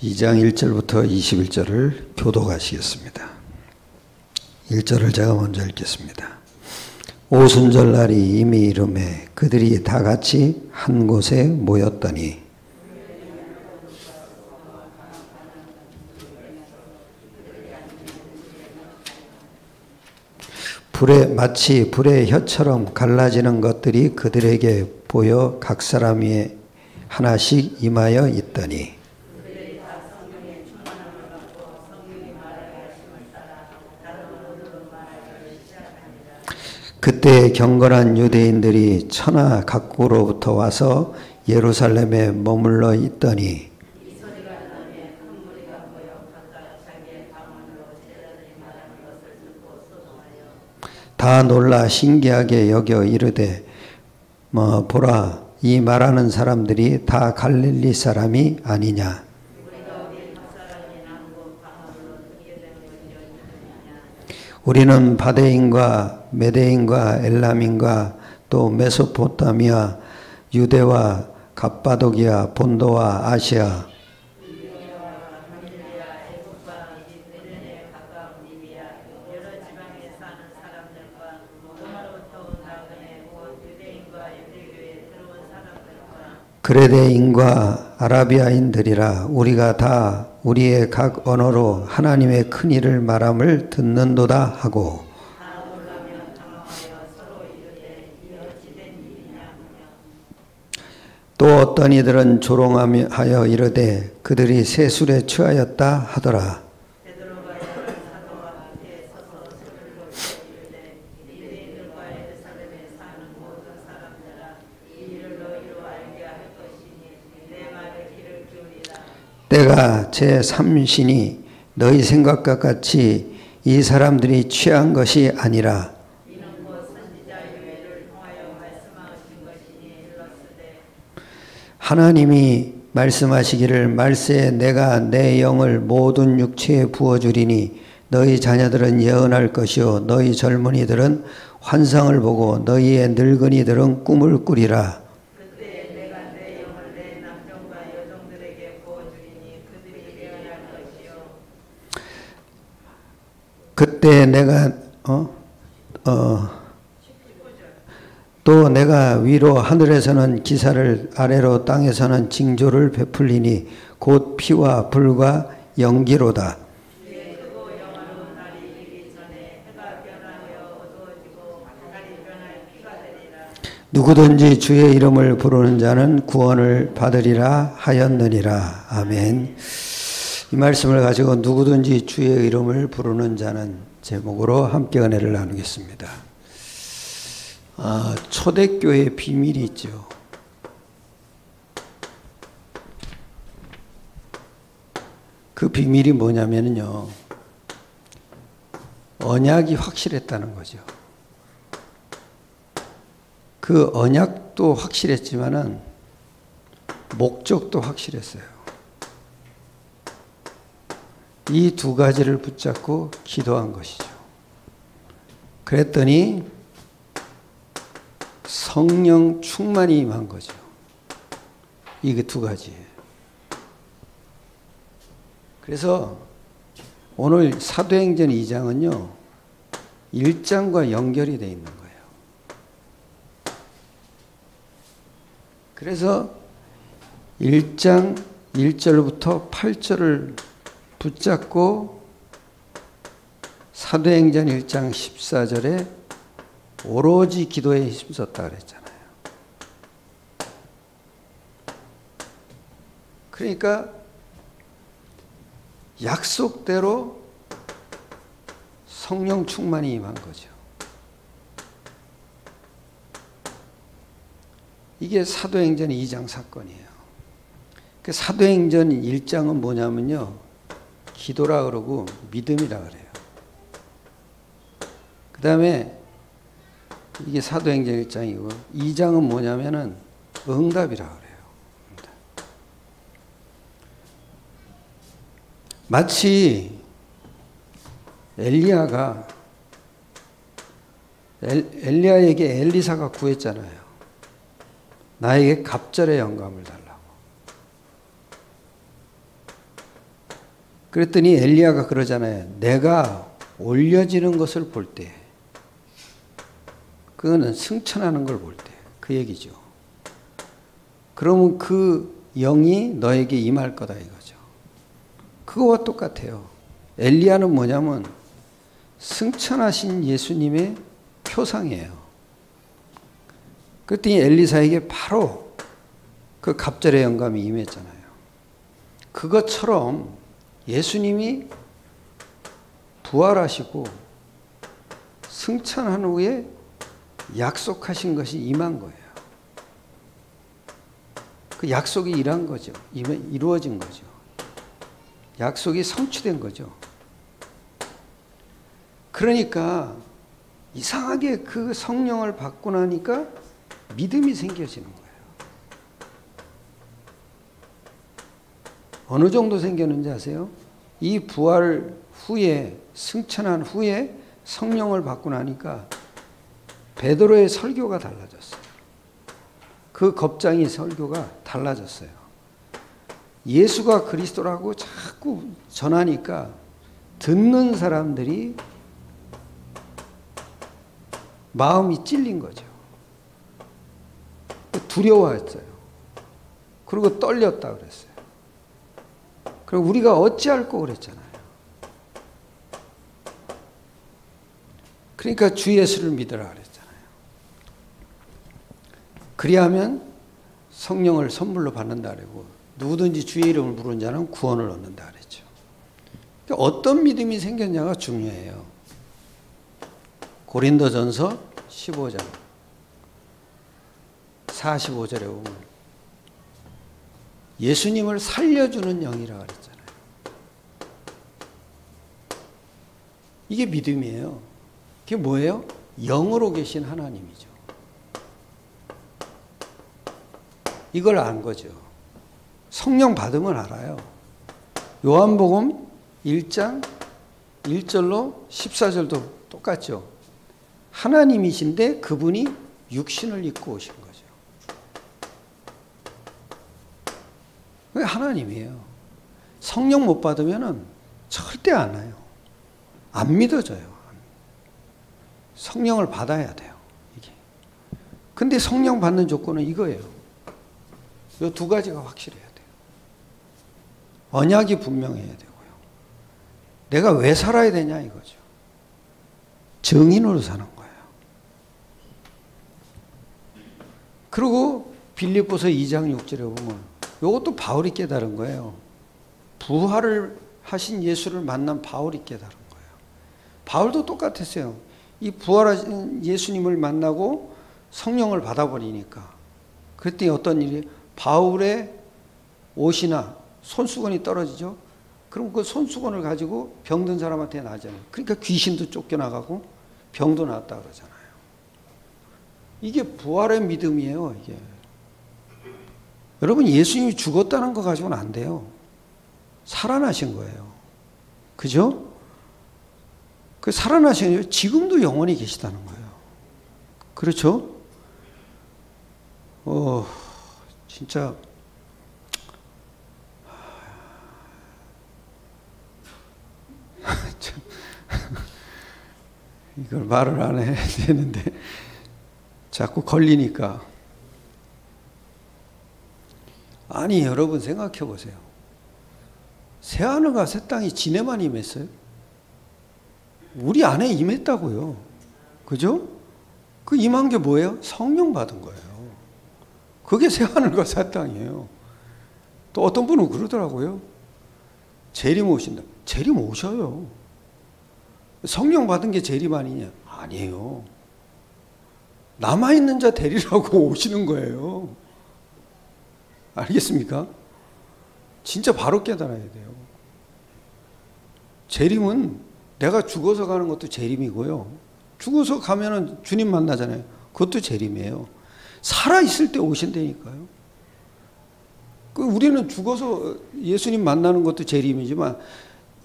2장 1절부터 21절을 교독하시겠습니다. 1절을 제가 먼저 읽겠습니다. 오순절 날이 이미 이르매 그들이 다 같이 한 곳에 모였더니 마치 불의 혀처럼 갈라지는 것들이 그들에게 보여 각 사람이 하나씩 임하여 있더니 그때 경건한 유대인들이 천하 각국으로부터 와서 예루살렘에 머물러 있더니 다 놀라 신기하게 여겨 이르되 보라 이 말하는 사람들이 다 갈릴리 사람이 아니냐. 우리는 바데인과 메데인과 엘람인과 또 메소포타미아 유대와 갑바도기아 본도와 아시아 그레데인과 아라비아인들이라 우리가 다 우리의 각 언어로 하나님의 큰 일을 말함을 듣는도다 하고 또 어떤 이들은 조롱하여 이르되 그들이 세술에 취하였다 하더라. 때가 제3신이 너희 생각과 같이 이 사람들이 취한 것이 아니라 하나님이 말씀하시기를 말세에 내가 내 영을 모든 육체에 부어주리니 너희 자녀들은 예언할 것이요 너희 젊은이들은 환상을 보고 너희의 늙은이들은 꿈을 꾸리라. 그때 내가 또 내가 위로 하늘에서는 기사를 아래로 땅에서는 징조를 베풀리니 곧 피와 불과 연기로다. 누구든지 주의 이름을 부르는 자는 구원을 받으리라 하였느니라. 아멘. 이 말씀을 가지고 누구든지 주의 이름을 부르는 자는 제목으로 함께 은혜를 나누겠습니다. 초대교회의 비밀이 있죠. 그 비밀이 뭐냐면요. 언약이 확실했다는 거죠. 그 언약도 확실했지만은 목적도 확실했어요. 이 두 가지를 붙잡고 기도한 것이죠. 그랬더니 성령 충만이 임한 거죠. 이게 두 가지예요. 그래서 오늘 사도행전 2장은요. 1장과 연결이 되어 있는 거예요. 그래서 1장 1절부터 8절을 붙잡고 사도행전 1장 14절에 오로지 기도에 힘썼다 그랬잖아요. 그러니까 약속대로 성령 충만이 임한 거죠. 이게 사도행전 2장 사건이에요. 그 사도행전 1장은 뭐냐면요. 기도라 그러고 믿음이라 그래요. 그 다음에 이게 사도행전 1장이고 2장은 뭐냐면은 응답이라 그래요. 응답. 마치 엘리야가 엘리야에게 엘리사가 구했잖아요. 나에게 갑절의 영감을 달라고. 그랬더니 엘리야가 그러잖아요. 내가 올려지는 것을 볼 때, 그거는 승천하는 걸 볼 때, 그 얘기죠. 그러면 그 영이 너에게 임할 거다 이거죠. 그거와 똑같아요. 엘리야는 뭐냐면 승천하신 예수님의 표상이에요. 그랬더니 엘리사에게 바로 그 갑절의 영감이 임했잖아요. 그것처럼 예수님이 부활하시고 승천한 후에 약속하신 것이 임한 거예요. 그 약속이 일한 거죠. 이루어진 거죠. 약속이 성취된 거죠. 그러니까 이상하게 그 성령을 받고 나니까 믿음이 생겨지는 거예요. 어느 정도 생겼는지 아세요? 이 부활 후에, 승천한 후에 성령을 받고 나니까 베드로의 설교가 달라졌어요. 그 겁쟁이 설교가 달라졌어요. 예수가 그리스도라고 자꾸 전하니까 듣는 사람들이 마음이 찔린 거죠. 두려워했어요. 그리고 떨렸다 그랬어요. 그리고 우리가 어찌할 거 그랬잖아요. 그러니까 주 예수를 믿으라 그랬잖아요. 그리하면 성령을 선물로 받는다 그러고 누구든지 주의 이름을 부르는 자는 구원을 얻는다 그랬죠. 그러니까 어떤 믿음이 생겼냐가 중요해요. 고린도전서 15장 45절에 보면 예수님을 살려주는 영이라 그랬잖아요. 이게 믿음이에요. 그게 뭐예요? 영으로 계신 하나님이죠. 이걸 안 거죠. 성령 받으면 알아요. 요한복음 1장 1절로 14절도 똑같죠. 하나님이신데 그분이 육신을 입고 오신 거죠. 그게 하나님이에요. 성령 못 받으면 절대 안 와요. 안 믿어져요. 성령을 받아야 돼요. 이게. 근데 성령 받는 조건은 이거예요. 이 두 가지가 확실해야 돼요. 언약이 분명해야 되고요. 내가 왜 살아야 되냐 이거죠. 증인으로 사는 거예요. 그리고 빌립보서 2장 6절에 보면 이것도 바울이 깨달은 거예요. 부활을 하신 예수를 만난 바울이 깨달은 거예요. 바울도 똑같았어요. 이 부활하신 예수님을 만나고 성령을 받아버리니까 그랬더니 어떤 일이 바울의 옷이나 손수건이 떨어지죠. 그럼 그 손수건을 가지고 병든 사람한테 나잖아요. 그러니까 귀신도 쫓겨나가고 병도 나았다 그러잖아요. 이게 부활의 믿음이에요. 이게. 여러분 예수님이 죽었다는 거 가지고는 안 돼요. 살아나신 거예요. 그죠? 그 살아나신 게 지금도 영원히 계시다는 거예요. 그렇죠? 진짜 이걸 말을 안 해야 되는데 자꾸 걸리니까. 아니 여러분 생각해 보세요. 새하늘과 새 땅이 지네만 임했어요? 우리 안에 임했다고요. 그죠? 그 임한 게 뭐예요? 성령 받은 거예요. 그게 새하늘과 새 땅이에요. 또 어떤 분은 그러더라고요. 재림 오신다. 재림 오셔요. 성령 받은 게 재림 아니냐? 아니에요. 남아있는 자 데리라고 오시는 거예요. 알겠습니까? 진짜 바로 깨달아야 돼요. 재림은 내가 죽어서 가는 것도 재림이고요. 죽어서 가면은 주님 만나잖아요. 그것도 재림이에요. 살아있을 때 오신다니까요. 우리는 죽어서 예수님 만나는 것도 재림이지만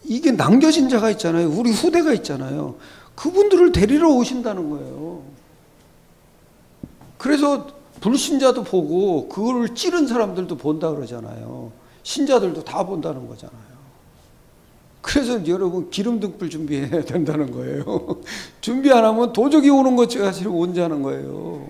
이게 남겨진 자가 있잖아요. 우리 후대가 있잖아요. 그분들을 데리러 오신다는 거예요. 그래서 불신자도 보고 그걸 찌른 사람들도 본다 그러잖아요. 신자들도 다 본다는 거잖아요. 그래서 여러분 기름 등불 준비해야 된다는 거예요. 준비 안 하면 도적이 오는 것같이 온다는 거예요.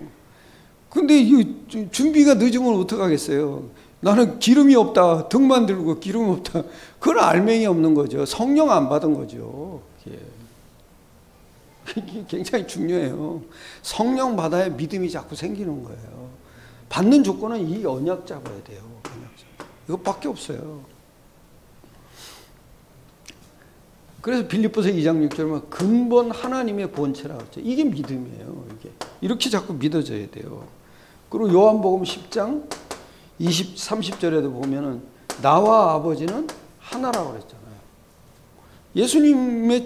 근데 이 준비가 늦으면 어떡하겠어요. 나는 기름이 없다. 등만 들고 기름이 없다. 그건 알맹이 없는 거죠. 성령 안 받은 거죠. 이게 굉장히 중요해요. 성령 받아야 믿음이 자꾸 생기는 거예요. 받는 조건은 이 언약 잡아야 돼요. 이것밖에 없어요. 그래서 빌립보서 2장 6절에 근본 하나님의 본체라고 했죠. 이게 믿음이에요. 이렇게 자꾸 믿어져야 돼요. 그리고 요한복음 10장 30절에도 보면은 나와 아버지는 하나라고 그랬잖아요. 예수님의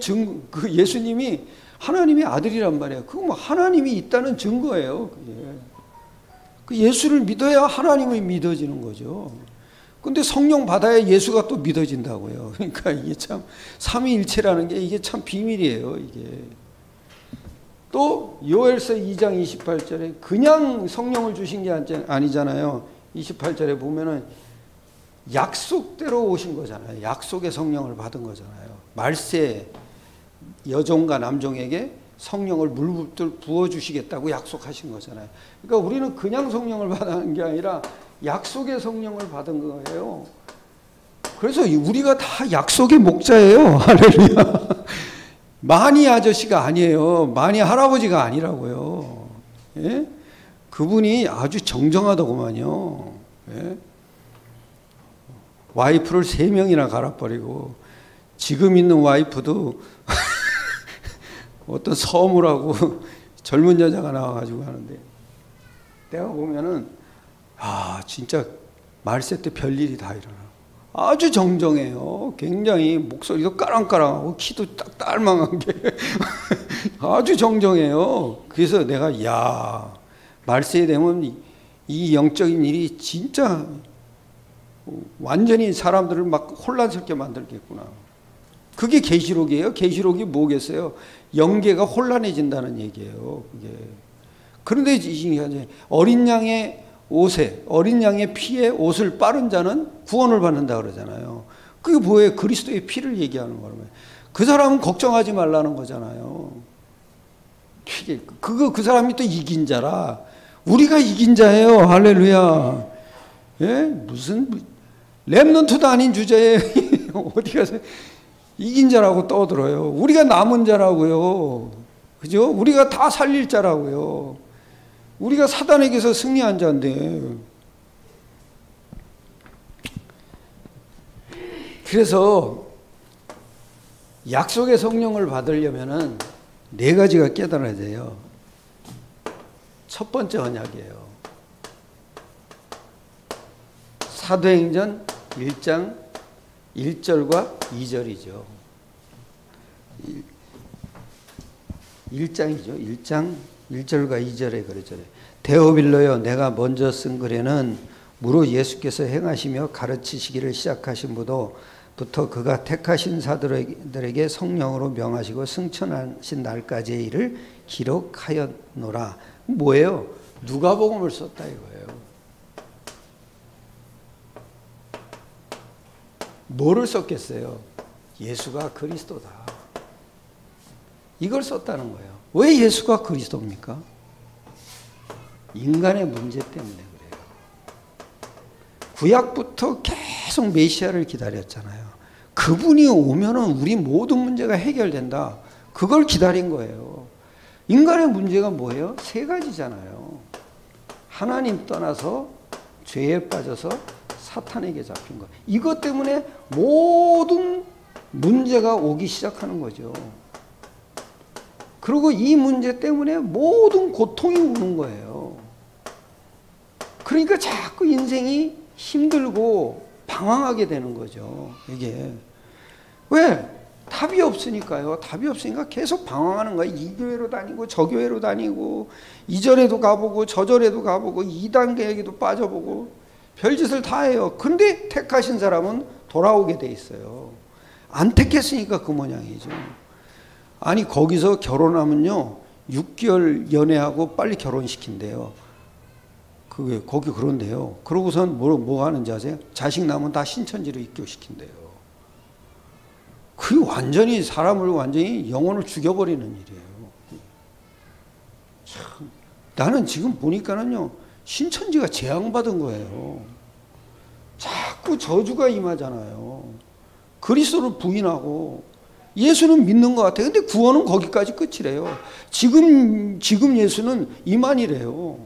예수님이 하나님의 아들이란 말이에요. 그거 뭐 하나님이 있다는 증거예요. 그 예수를 믿어야 하나님이 믿어지는 거죠. 근데 성령 받아야 예수가 또 믿어진다고요. 그러니까 이게 참 삼위일체라는 게 이게 참 비밀이에요. 이게 또 요엘서 2장 28절에 그냥 성령을 주신 게 아니잖아요. 28절에 보면은 약속대로 오신 거잖아요. 약속의 성령을 받은 거잖아요. 말세 여종과 남종에게 성령을 물붓들 부어주시겠다고 약속하신 거잖아요. 그러니까 우리는 그냥 성령을 받은 게 아니라 약속의 성령을 받은 거예요. 그래서 우리가 다 약속의 목자예요. 할렐루야. 많이 아저씨가 아니에요. 많이 할아버지가 아니라고요. 예? 그분이 아주 정정하더구만요. 예? 와이프를 3명이나 갈아버리고 지금 있는 와이프도 어떤 서무라고 젊은 여자가 나와가지고 하는데 내가 보면은 진짜 말세 때 별일이 다 일어나. 아주 정정해요. 굉장히 목소리도 까랑까랑하고 키도 딱 딸망한 게 아주 정정해요. 그래서 내가 말세에 되면 이 영적인 일이 진짜 완전히 사람들을 막 혼란스럽게 만들겠구나. 그게 계시록이에요. 계시록이 뭐겠어요? 영계가 혼란해진다는 얘기예요. 그게. 그런데 이제 어린 양의 옷에, 어린 양의 피에 옷을 빠른 자는 구원을 받는다 그러잖아요. 그게 뭐예요? 그리스도의 피를 얘기하는 거라면. 그 사람은 걱정하지 말라는 거잖아요. 그 사람이 또 이긴 자라. 우리가 이긴 자예요. 할렐루야. 예? 무슨 렘넌트도 아닌 주제에 어디 가서 이긴 자라고 떠들어요. 우리가 남은 자라고요. 그죠? 우리가 다 살릴 자라고요. 우리가 사단에게서 승리한 자인데. 그래서 약속의 성령을 받으려면은 4가지가 깨달아야 돼요. 첫 번째 언약이에요. 사도행전 1장 1절과 2절이죠. 1장이죠. 1장 1절과 2절에 그러죠. 데오빌로여 내가 먼저 쓴 글에는 무릇 예수께서 행하시며 가르치시기를 시작하신 부터 그가 택하신 사들에게 성령으로 명하시고 승천하신 날까지의 일을 기록하였노라. 뭐예요? 누가복음을 썼다 이거예요. 뭐를 썼겠어요? 예수가 그리스도다. 이걸 썼다는 거예요. 왜 예수가 그리스도입니까? 인간의 문제 때문에 그래요. 구약부터 계속 메시아를 기다렸잖아요. 그분이 오면은 우리 모든 문제가 해결된다. 그걸 기다린 거예요. 인간의 문제가 뭐예요? 3가지잖아요. 하나님 떠나서 죄에 빠져서 사탄에게 잡힌 것. 이것 때문에 모든 문제가 오기 시작하는 거죠. 그리고 이 문제 때문에 모든 고통이 오는 거예요. 그러니까 자꾸 인생이 힘들고 방황하게 되는 거죠. 이게. 왜? 답이 없으니까요. 답이 없으니까 계속 방황하는 거예요. 이 교회로 다니고 저 교회로 다니고 이 절에도 가보고 저 절에도 가보고 2단계에도 빠져보고 별짓을 다 해요. 근데 택하신 사람은 돌아오게 돼 있어요. 안 택했으니까 그 모양이죠. 아니 거기서 결혼하면요 6개월 연애하고 빨리 결혼시킨대요. 거기 그런데요. 그러고선 뭐 하는지 아세요? 자식 낳으면 다 신천지로 입교시킨대요. 그 완전히 사람을 완전히 영혼을 죽여버리는 일이에요. 참, 나는 지금 보니까는요, 신천지가 재앙받은 거예요. 자꾸 저주가 임하잖아요. 그리스도를 부인하고 예수는 믿는 것 같아요. 근데 구원은 거기까지 끝이래요. 지금 예수는 이만이래요.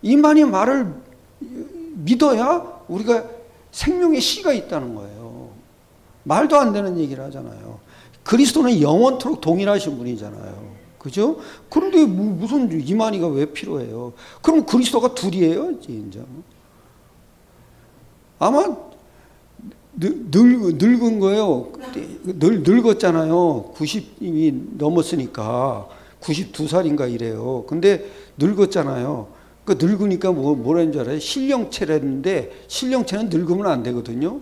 이만희 말을 믿어야 우리가 생명의 씨가 있다는 거예요. 말도 안 되는 얘기를 하잖아요. 그리스도는 영원토록 동일하신 분이잖아요. 그죠? 그런데 무슨 이만희가 왜 필요해요? 그럼 그리스도가 둘이에요? 이제. 아마 늙은 거예요. 늙었잖아요. 90이 넘었으니까 92살인가 이래요. 근데 늙었잖아요. 그 늙으니까 뭐라는 줄 알아요? 신령체라는데 신령체는 늙으면 안 되거든요.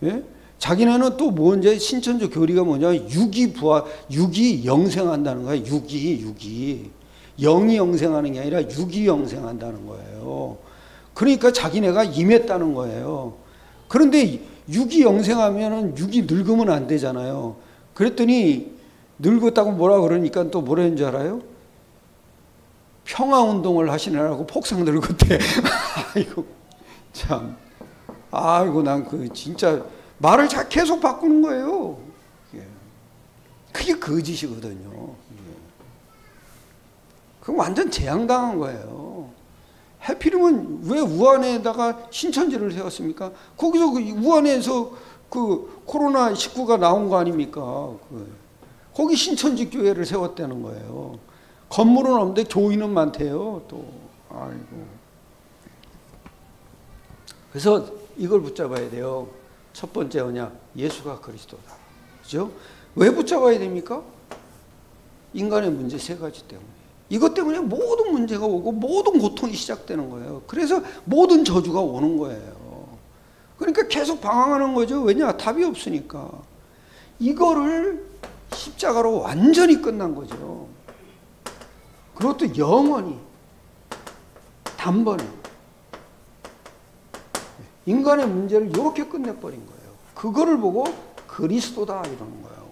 예? 자기네는 또 뭔지 신천지 교리가 뭐냐? 육이 영생한다는 거예요. 육이 영이 영생하는 게 아니라 육이 영생한다는 거예요. 그러니까 자기네가 임했다는 거예요. 그런데 육이 영생하면은 육이 늙으면 안 되잖아요. 그랬더니 늙었다고 뭐라 그러니까 또 뭐라는 줄 알아요? 평화운동을 하시느라고 폭삭 늙었대. 아이고, 참. 아이고, 난 진짜 말을 계속 바꾸는 거예요. 그게 거짓이거든요. 그건 완전 재앙당한 거예요. 해필이면 왜 우한에다가 신천지를 세웠습니까? 거기서 우한에서 코로나19가 나온 거 아닙니까? 거기 신천지 교회를 세웠다는 거예요. 건물은 없는데 교인은 많대요. 또 아이고. 그래서 이걸 붙잡아야 돼요. 첫 번째 뭐냐? 예수가 그리스도다. 그죠? 왜 붙잡아야 됩니까? 인간의 문제 세 가지 때문에. 이것 때문에 모든 문제가 오고 모든 고통이 시작되는 거예요. 그래서 모든 저주가 오는 거예요. 그러니까 계속 방황하는 거죠. 왜냐? 답이 없으니까. 이거를 십자가로 완전히 끝난 거죠. 그것도 영원히 단번에 인간의 문제를 이렇게 끝내버린 거예요. 그거를 보고 그리스도다 이러는 거예요.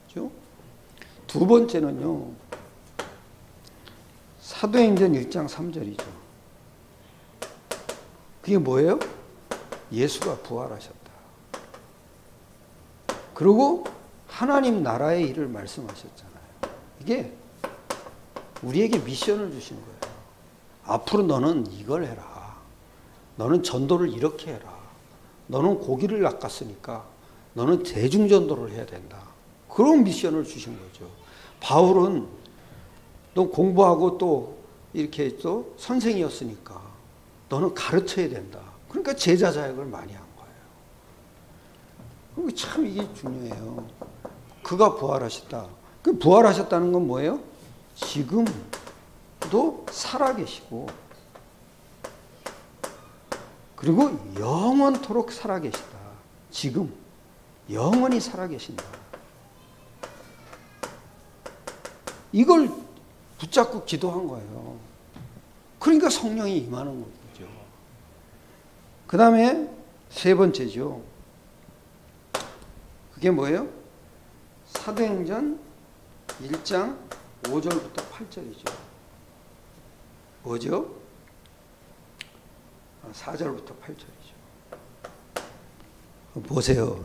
그렇죠? 두 번째는요. 사도행전 1장 3절이죠. 그게 뭐예요? 예수가 부활하셨다. 그리고 하나님 나라의 일을 말씀하셨잖아요. 이게 우리에게 미션을 주신 거예요. 앞으로 너는 이걸 해라. 너는 전도를 이렇게 해라. 너는 고기를 낚았으니까 너는 대중전도를 해야 된다. 그런 미션을 주신 거죠. 바울은 너 공부하고 또 이렇게 또 선생이었으니까 너는 가르쳐야 된다. 그러니까 제자 자격을 많이 한 거예요. 참 이게 중요해요. 그가 부활하셨다. 그 부활하셨다는 건 뭐예요? 지금도 살아계시고 그리고 영원토록 살아계시다. 지금 영원히 살아계신다. 이걸 붙잡고 기도한 거예요. 그러니까 성령이 임하는 거죠. 그 다음에 세 번째죠. 그게 뭐예요? 사도행전 1장 5절부터 8절이죠. 뭐죠? 4절부터 8절이죠. 보세요.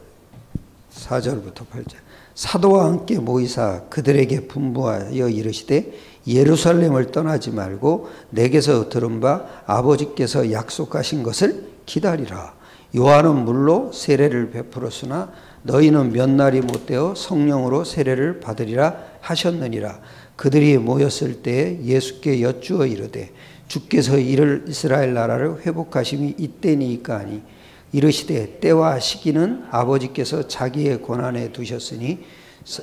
4절부터 8절. 사도와 함께 모이사 그들에게 분부하여 이르시되 예루살렘을 떠나지 말고 내게서 들은 바 아버지께서 약속하신 것을 기다리라. 요한은 물로 세례를 베풀었으나 너희는 몇 날이 못되어 성령으로 세례를 받으리라 하셨느니라. 그들이 모였을 때에 예수께 여쭈어 이르되 주께서 이스라엘 나라를 회복하심이 이때니까 하니 이르시되 때와 시기는 아버지께서 자기의 권한에 두셨으니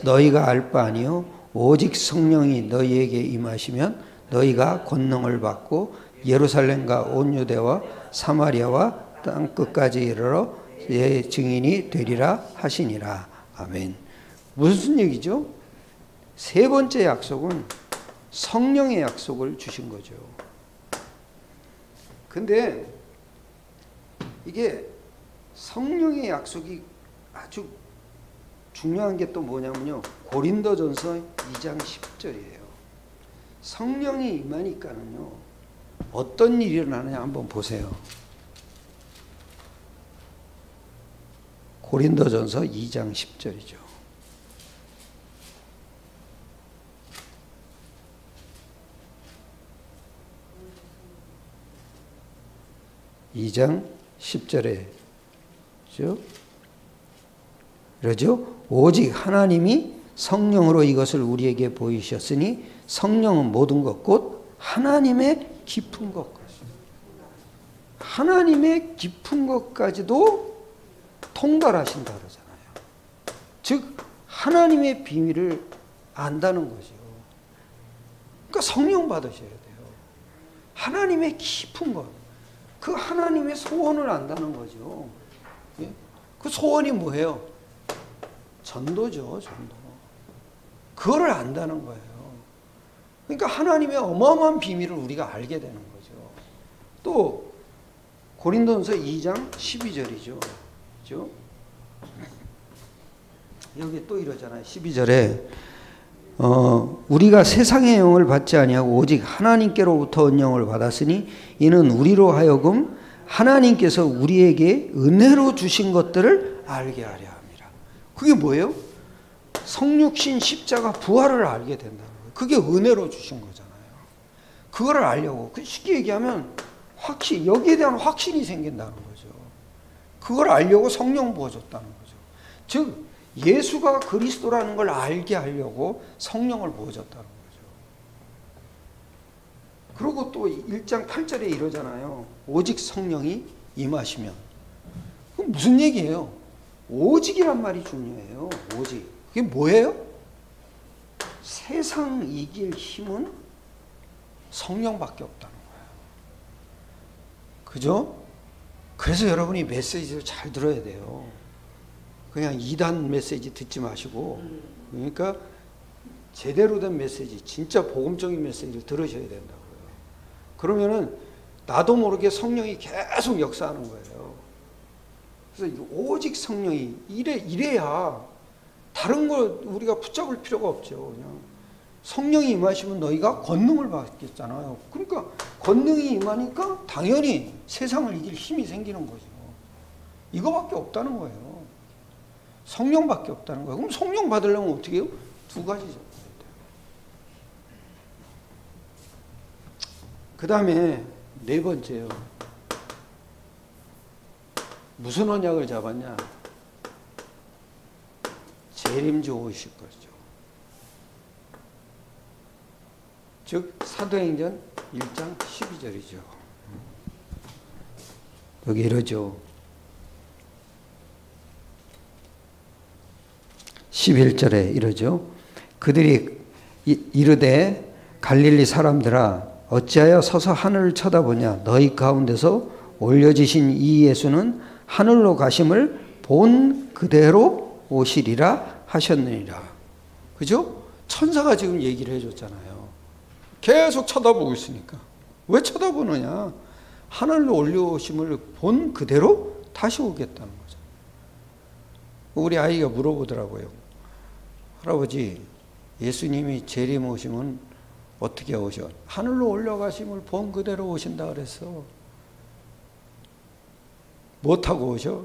너희가 알 바 아니요 오직 성령이 너희에게 임하시면 너희가 권능을 받고 예루살렘과 온 유대와 사마리아와 땅끝까지 이르러 예 증인이 되리라 하시니라. 아멘. 무슨 얘기죠? 세 번째 약속은 성령의 약속을 주신 거죠. 근데 이게 성령의 약속이 아주 중요한 게 또 뭐냐면요. 고린도전서 2장 10절이에요. 성령이 임하니까는요. 어떤 일이 일어나느냐 한번 보세요. 고린도전서 2장 10절이죠. 2장 10절에 그러죠? 오직 하나님이 성령으로 이것을 우리에게 보이셨으니 성령은 모든 것 곧 하나님의 깊은 것까지 하나님의 깊은 것까지도 통달하신다 그러잖아요. 즉 하나님의 비밀을 안다는 거죠. 그러니까 성령 받으셔야 돼요. 하나님의 깊은 것, 그 하나님의 소원을 안다는 거죠. 그 소원이 뭐예요? 전도죠, 전도. 그거를 안다는 거예요. 그러니까 하나님의 어마어마한 비밀을 우리가 알게 되는 거죠. 또 고린도전서 2장 12절이죠. 그렇죠? 여기 또 이러잖아요. 12절에 우리가 세상의 영을 받지 아니하고 오직 하나님께로부터 온 영을 받았으니 이는 우리로 하여금 하나님께서 우리에게 은혜로 주신 것들을 알게 하려 함이라. 그게 뭐예요? 성육신 십자가 부활을 알게 된다는 거예요. 그게 은혜로 주신 거잖아요. 그거를 알려고 쉽게 얘기하면 여기에 대한 확신이 생긴다는 거죠. 그걸 알려고 성령 부어줬다는 거죠. 즉 예수가 그리스도라는 걸 알게 하려고 성령을 부어줬다는 거죠. 그리고 또 1장 8절에 이러잖아요. 오직 성령이 임하시면. 그럼 무슨 얘기예요? 오직이란 말이 중요해요. 오직. 그게 뭐예요? 세상 이길 힘은 성령밖에 없다는 거예요. 그죠? 그래서 여러분이 메시지를 잘 들어야 돼요. 그냥 2단 메시지 듣지 마시고, 그러니까 제대로 된 메시지, 진짜 복음적인 메시지를 들으셔야 된다고요. 그러면은 나도 모르게 성령이 계속 역사하는 거예요. 그래서 오직 성령이 이래야 다른 걸 우리가 붙잡을 필요가 없죠. 그냥 성령이 임하시면 너희가 권능을 받겠잖아요. 그러니까 권능이 임하니까 당연히 세상을 이길 힘이 생기는 거죠. 이거밖에 없다는 거예요. 성령밖에 없다는 거예요. 그럼 성령 받으려면 어떻게 해요? 두 가지 잡아야 돼요. 그 다음에 네 번째요. 무슨 언약을 잡았냐? 재림주 오실 거죠. 즉 사도행전 1장 12절이죠. 여기 이러죠. 11절에 이러죠. 그들이 이르되 갈릴리 사람들아 어찌하여 서서 하늘을 쳐다보냐. 너희 가운데서 올려지신 이 예수는 하늘로 가심을 본 그대로 오시리라 하셨느니라. 그죠? 천사가 지금 얘기를 해줬잖아요. 계속 쳐다보고 있으니까. 왜 쳐다보느냐? 하늘로 올려오심을 본 그대로 다시 오겠다는 거죠. 우리 아이가 물어보더라고요. 할아버지, 예수님이 재림 오시면 어떻게 오셔? 하늘로 올라가심을 본 그대로 오신다 그랬어. 뭐 타고 오셔?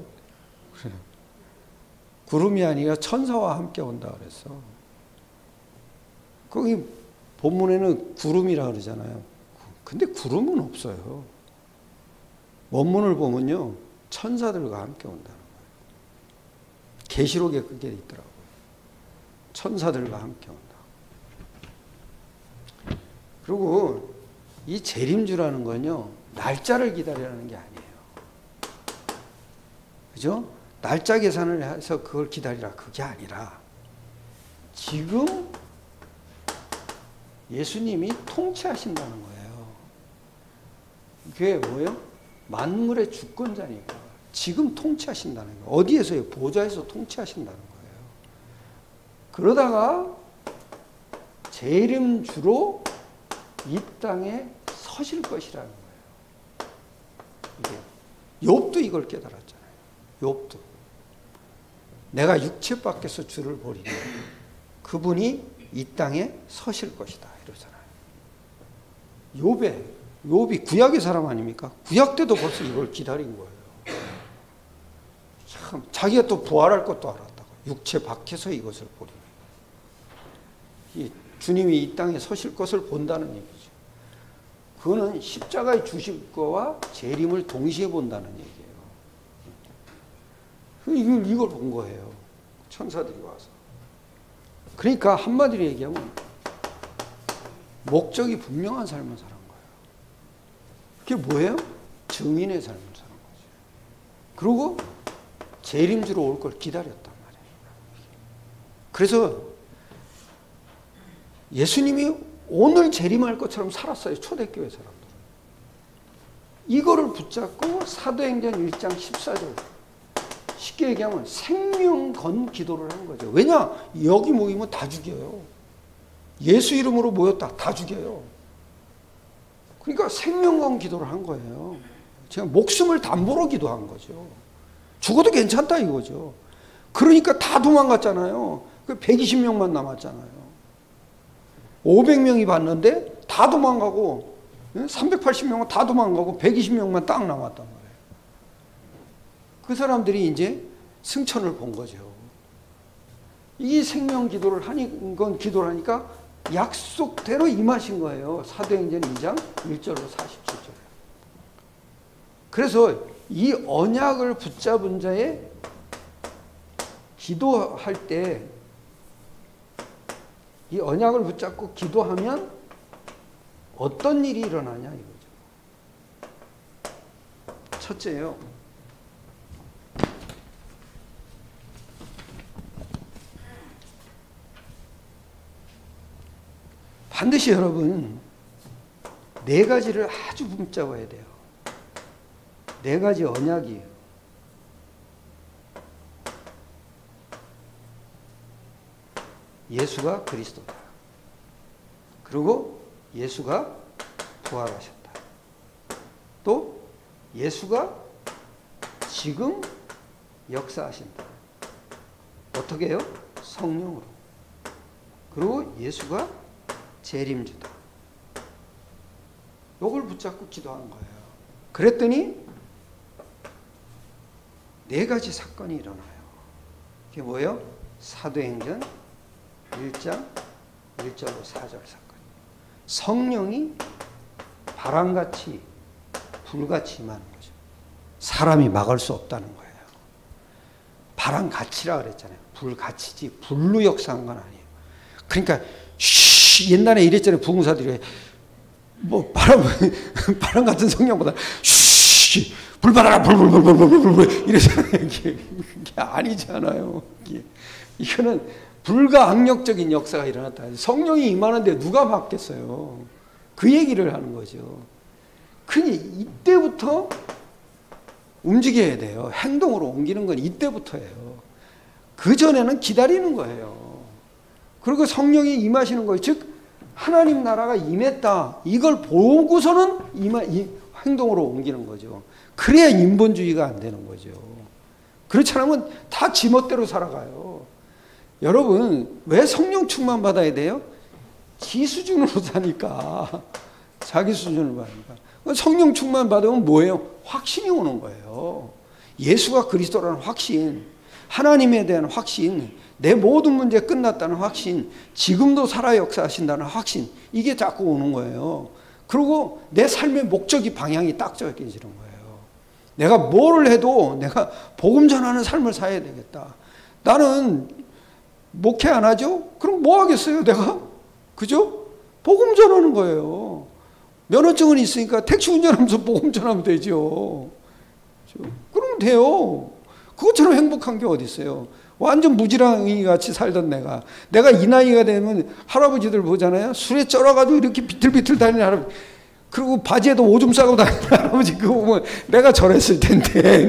그래. 구름이 아니라 천사와 함께 온다 그랬어. 거기 본문에는 구름이라 그러잖아요. 근데 구름은 없어요. 원문을 보면요, 천사들과 함께 온다는 거예요. 계시록에 그게 있더라고요. 천사들과 함께 온다. 그리고 이 재림주라는 건요, 날짜를 기다리라는 게 아니에요. 그죠? 날짜 계산을 해서 그걸 기다리라. 그게 아니라 지금 예수님이 통치하신다는 거예요. 그게 뭐예요? 만물의 주권자니까 지금 통치하신다는 거예요. 어디에서요? 보좌에서 통치하신다는 거예요. 그러다가 재림주로 이 땅에 서실 것이라는 거예요. 이게 욥도 이걸 깨달았잖아요. 욥도. 내가 육체 밖에서 주를 보리니 그분이 이 땅에 서실 것이다 이러잖아요. 욥이 구약의 사람 아닙니까? 구약 때도 벌써 이걸 기다린 거예요. 참 자기가 또 부활할 것도 알았다고. 육체 밖에서 이것을 보리니 주님이 이 땅에 서실 것을 본다는 얘기죠. 그거는 십자가에 주실 거와 재림을 동시에 본다는 얘기예요. 이걸 본 거예요. 천사들이 와서. 그러니까 한마디로 얘기하면 목적이 분명한 삶을 사는 거예요. 그게 뭐예요? 증인의 삶을 사는 거죠. 그리고 재림주로 올 걸 기다렸단 말이에요. 그래서 예수님이 오늘 재림할 것처럼 살았어요. 초대교회 사람들. 이거를 붙잡고 사도행전 1장 14절 쉽게 얘기하면 생명 건 기도를 한 거죠. 왜냐? 여기 모이면 다 죽여요. 예수 이름으로 모였다. 다 죽여요. 그러니까 생명 건 기도를 한 거예요. 제가 목숨을 담보로 기도한 거죠. 죽어도 괜찮다 이거죠. 그러니까 다 도망갔잖아요. 120명만 남았잖아요. 500명이 봤는데 다 도망가고 380명은 다 도망가고 120명만 딱 남았단 말이에요. 그 사람들이 이제 승천을 본 거죠. 이 생명 기도를 기도를 하니까 약속대로 임하신 거예요. 사도행전 2장 1절로 47절. 그래서 이 언약을 붙잡은 자의 기도할 때 이 언약을 붙잡고 기도하면 어떤 일이 일어나냐 이거죠. 첫째요. 반드시 여러분 네 가지를 아주 붙잡아야 돼요. 네 가지 언약이에요. 예수가 그리스도다. 그리고 예수가 부활하셨다. 또 예수가 지금 역사하신다. 어떻게 해요? 성령으로. 그리고 예수가 재림주다. 이걸 붙잡고 기도하는 거예요. 그랬더니 네 가지 사건이 일어나요. 그게 뭐예요? 사도행전 1장 1절로 4절 사건. 성령이 바람같이 불같이 임하는 거죠. 사람이 막을 수 없다는 거예요. 바람같이라 그랬잖아요. 불같이지 불로 역사한 건 아니에요. 그러니까 옛날에 이랬잖아요. 부흥사들이 뭐 바람 같은 성령보다 불 받아라 불 이러잖아요. 이게 아니잖아요. 이거는 불가항력적인 역사가 일어났다. 성령이 임하는데 누가 막겠어요. 그 얘기를 하는 거죠. 그니 이때부터 움직여야 돼요. 행동으로 옮기는 건 이때부터예요. 그전에는 기다리는 거예요. 그리고 성령이 임하시는 거예요. 즉 하나님 나라가 임했다. 이걸 보고서는 행동으로 옮기는 거죠. 그래야 인본주의가 안 되는 거죠. 그렇지 않으면 다 지멋대로 살아가요. 여러분 왜 성령 충만 받아야 돼요? 지 수준으로 사니까. 자기 수준을 받으니까. 성령 충만 받으면 뭐예요? 확신이 오는 거예요. 예수가 그리스도라는 확신, 하나님에 대한 확신, 내 모든 문제 끝났다는 확신, 지금도 살아 역사하신다는 확신, 이게 자꾸 오는 거예요. 그리고 내 삶의 목적이 방향이 딱 정해지는 거예요. 내가 뭐를 해도 내가 복음 전하는 삶을 살아야 되겠다. 나는 목회 안 하죠? 그럼 뭐 하겠어요, 내가? 그죠? 복음 전하는 거예요. 면허증은 있으니까 택시 운전하면서 복음 전하면 되죠. 그러면 돼요. 그것처럼 행복한 게 어디 있어요? 완전 무지랑이 같이 살던 내가 이 나이가 되면 할아버지들 보잖아요. 술에 쩔어가지고 이렇게 비틀비틀 다니는 할아버지. 그리고 바지에도 오줌 싸고 다니는 할아버지 그거 보면 내가 저랬을 텐데.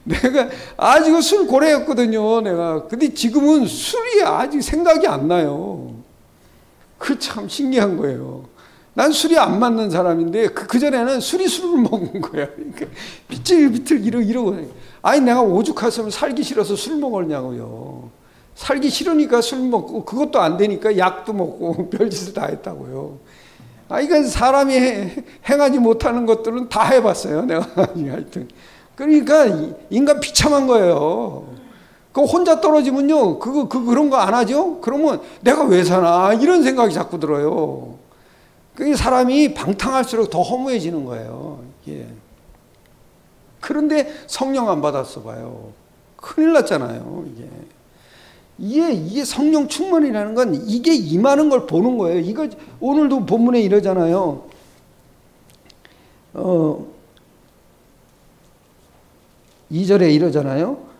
내가 아직 술 고래였거든요. 근데 지금은 술이 아직 생각이 안 나요. 그 참 신기한 거예요. 난 술이 안 맞는 사람인데 그전에는 술이 술을 먹은 거야. 그러니까 비틀비틀 이러고. 아니 내가 오죽했으면 살기 싫어서 술 먹었냐고요. 살기 싫으니까 술 먹고 그것도 안 되니까 약도 먹고 별짓을 다 했다고요. 이건 사람이 행하지 못하는 것들은 다 해봤어요. 내가 하여튼. 그러니까 인간 비참한 거예요. 그 혼자 떨어지면요. 그런 거 안 하죠? 그러면 내가 왜 사나? 이런 생각이 자꾸 들어요. 그 사람이 방탕할수록 더 허무해지는 거예요. 예. 그런데 성령 안 받았어 봐요. 큰일 났잖아요. 이게 성령 충만이라는 건 이게 임하는 걸 보는 거예요. 이거 오늘도 본문에 이러잖아요. 2절에 이러잖아요.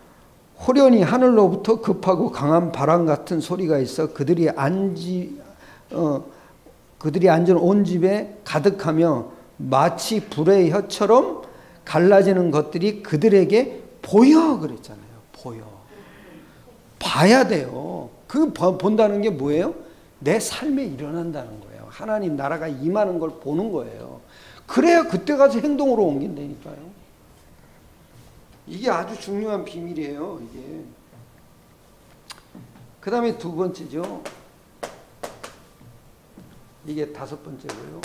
호련히 하늘로부터 급하고 강한 바람 같은 소리가 있어 그들이 앉은 온 집에 가득하며 마치 불의 혀처럼 갈라지는 것들이 그들에게 보여 그랬잖아요. 보여. 봐야 돼요. 그 본다는 게 뭐예요? 내 삶에 일어난다는 거예요. 하나님 나라가 임하는 걸 보는 거예요. 그래야 그때 가서 행동으로 옮긴다니까요. 이게 아주 중요한 비밀이에요. 이게. 그 다음에 두 번째죠. 이게 다섯 번째고요.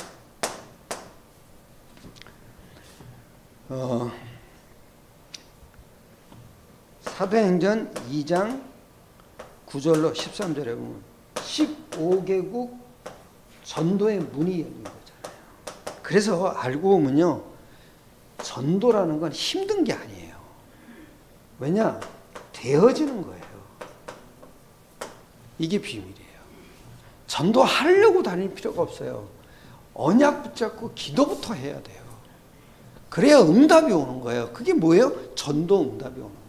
사도행전 2장 9절로 13절에 보면 15개국 전도의 문이 열린 거잖아요. 그래서 알고 보면요. 전도라는 건 힘든 게 아니에요. 왜냐? 되어지는 거예요. 이게 비밀이에요. 전도하려고 다닐 필요가 없어요. 언약 붙잡고 기도부터 해야 돼요. 그래야 응답이 오는 거예요. 그게 뭐예요? 전도 응답이 오는 거죠.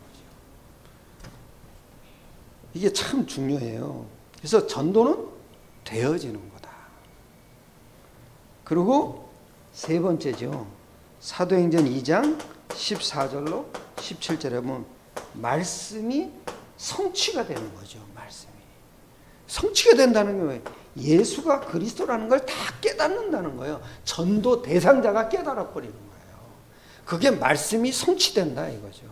이게 참 중요해요. 그래서 전도는 되어지는 거다. 그리고 세 번째죠. 사도행전 2장 14절로 17절에 보면 말씀이 성취가 되는 거죠. 말씀이. 성취가 된다는 게 뭐예요? 예수가 그리스도라는 걸 다 깨닫는다는 거예요. 전도 대상자가 깨달아버리는 거예요. 그게 말씀이 성취된다 이거죠.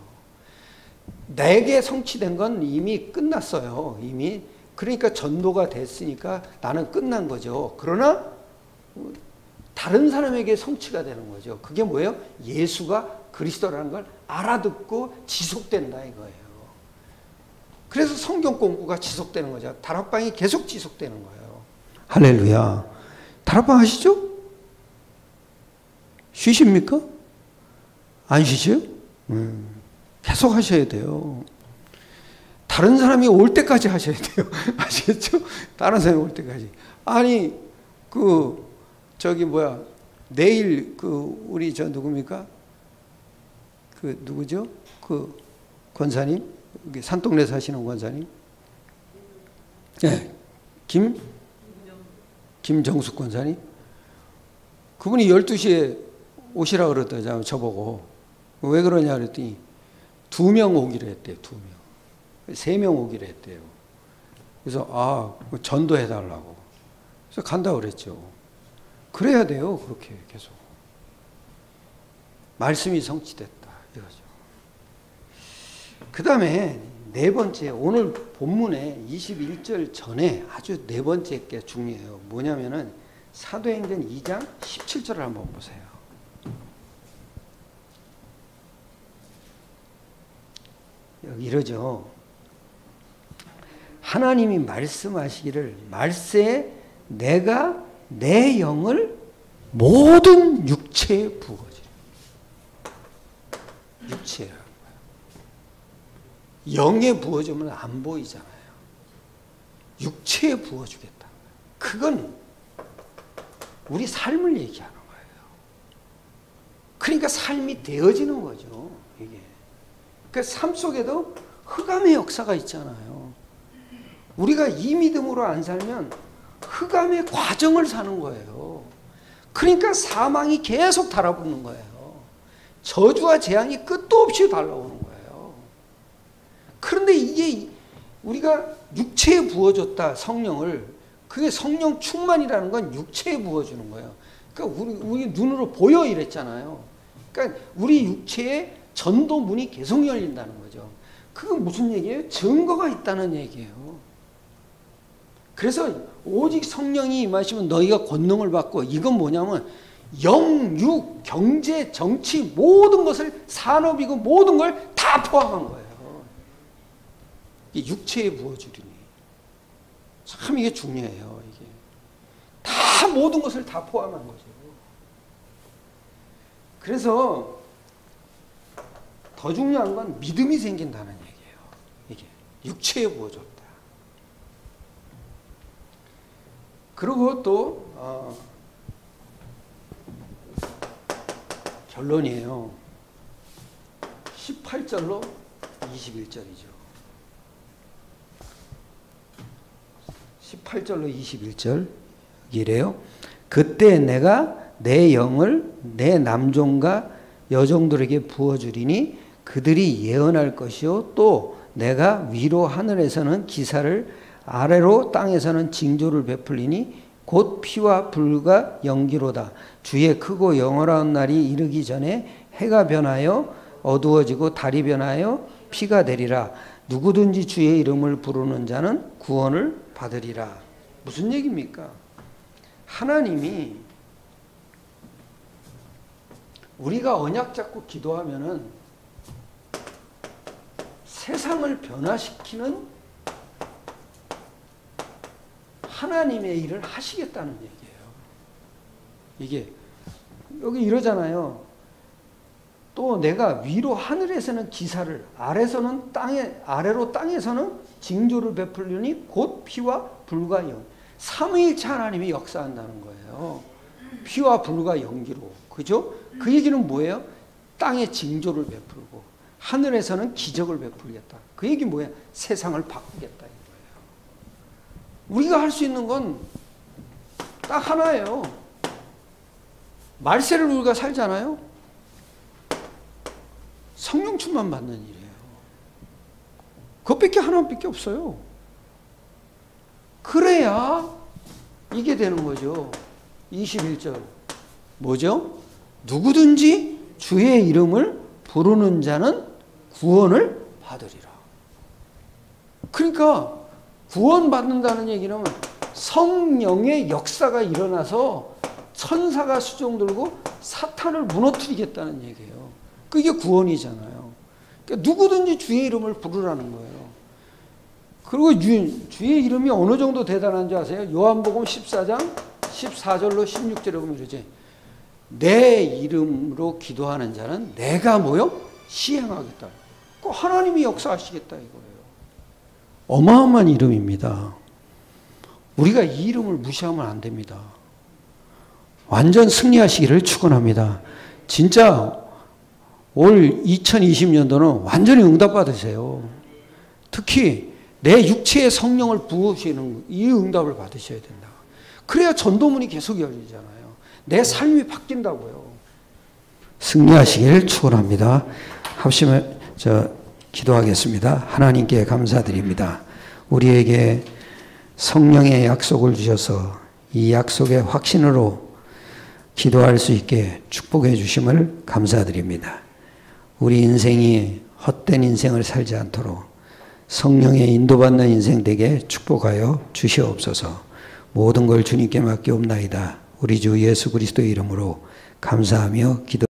내게 성취된 건 이미 끝났어요. 이미. 그러니까 전도가 됐으니까 나는 끝난 거죠. 그러나 다른 사람에게 성취가 되는 거죠. 그게 뭐예요? 예수가 그리스도라는 걸 알아듣고 지속된다 이거예요. 그래서 성경 공부가 지속되는 거죠. 다락방이 계속 지속되는 거예요. 할렐루야. 다락방 하시죠? 쉬십니까? 안 쉬세요? 계속 하셔야 돼요. 다른 사람이 올 때까지 하셔야 돼요. 아시겠죠? 다른 사람이 올 때까지. 아니, 내일 우리 누굽니까? 누구죠? 권사님? 여기 산동네 사시는 권사님? 네. 김정숙 권사님? 그분이 12시에 오시라 그러더라고요. 저보고. 왜 그러냐 그랬더니 2명 오기로 했대요. 2명. 3명 오기로 했대요. 그래서 전도해달라고. 그래서 간다고 그랬죠. 그래야 돼요. 그렇게 계속. 말씀이 성취됐다. 이거죠. 그 다음에 네 번째, 오늘 본문에 21절 전에 아주 네 번째 게 중요해요. 뭐냐면은 사도행전 2장 17절을 한번 보세요. 여기 이러죠. 하나님이 말씀하시기를 말세에 내가 내 영을 모든 육체에 부어주리라. 육체라는 거예요. 영에 부어주면 안 보이잖아요. 육체에 부어주겠다. 그건 우리 삶을 얘기하는 거예요. 그러니까 삶이 되어지는 거죠. 이게. 그 삶 속에도 흑암의 역사가 있잖아요. 우리가 이 믿음으로 안 살면 흑암의 과정을 사는 거예요. 그러니까 사망이 계속 달아붙는 거예요. 저주와 재앙이 끝도 없이 달라오는 거예요. 그런데 이게 우리가 육체에 부어줬다 성령을. 그게 성령 충만이라는 건 육체에 부어주는 거예요. 그러니까 우리 눈으로 보여 이랬잖아요. 그러니까 우리 육체에 전도문이 계속 열린다는 거죠. 그건 무슨 얘기예요? 증거가 있다는 얘기예요. 그래서 오직 성령이 임하시면 너희가 권능을 받고, 이건 뭐냐면 영, 육, 경제, 정치 모든 것을, 산업이고 모든 걸 다 포함한 거예요. 육체에 부어주리니. 참 이게 중요해요. 이게 다 모든 것을 다 포함한 거죠. 그래서 더 중요한 건 믿음이 생긴다는 얘기예요. 이게 육체에 부어줬다. 그리고 또 결론이에요. 18절로 21절이죠. 18절로 21절 이래요. 그때 내가 내 영을 내 남종과 여종들에게 부어주리니 그들이 예언할 것이요 또 내가 위로 하늘에서는 기사를 아래로 땅에서는 징조를 베풀리니 곧 피와 불과 연기로다. 주의 크고 영원한 날이 이르기 전에 해가 변하여 어두워지고 달이 변하여 피가 되리라. 누구든지 주의 이름을 부르는 자는 구원을 받으리라. 무슨 얘기입니까? 하나님이 우리가 언약 잡고 기도하면은 세상을 변화시키는 하나님의 일을 하시겠다는 얘기예요. 이게 여기 이러잖아요. 또 내가 위로 하늘에서는 기사를 아래서는 아래로 땅에서는 징조를 베풀리니 곧 피와 불과 영. 삼위일체 하나님이 역사한다는 거예요. 피와 불과 연기로. 그죠? 그 얘기는 뭐예요? 땅에 징조를 베풀고 하늘에서는 기적을 베풀겠다. 그 얘기 뭐예요? 세상을 바꾸겠다 이거예요. 우리가 할 수 있는 건 딱 하나예요. 말세를 우리가 살잖아요. 성령 충만 받는 일이에요. 그것밖에 하나밖에 없어요. 그래야 이게 되는 거죠. 21절 뭐죠? 누구든지 주의 이름을 부르는 자는 구원을 받으리라. 그러니까 구원받는다는 얘기는 성령의 역사가 일어나서 천사가 수종 들고 사탄을 무너뜨리겠다는 얘기예요. 그게 구원이잖아요. 그러니까 누구든지 주의 이름을 부르라는 거예요. 그리고 주의 이름이 어느 정도 대단한 줄 아세요? 요한복음 14장 14절로 16절에 보면 이러지. 내 이름으로 기도하는 자는 내가 뭐요? 시행하겠다. 그 하나님이 역사하시겠다 이거예요. 어마어마한 이름입니다. 우리가 이 이름을 무시하면 안 됩니다. 완전 승리하시기를 축원합니다. 진짜 올 2020년도는 완전히 응답받으세요. 특히 내 육체의 성령을 부으시는 이 응답을 받으셔야 된다. 그래야 전도문이 계속 열리잖아요. 내 삶이 바뀐다고요. 승리하시기를 축원합니다. 합심을 기도하겠습니다. 하나님께 감사드립니다. 우리에게 성령의 약속을 주셔서 이 약속의 확신으로 기도할 수 있게 축복해 주심을 감사드립니다. 우리 인생이 헛된 인생을 살지 않도록 성령의 인도받는 인생 되게 축복하여 주시옵소서. 모든 걸 주님께 맡기옵나이다. 우리 주 예수 그리스도의 이름으로 감사하며 기도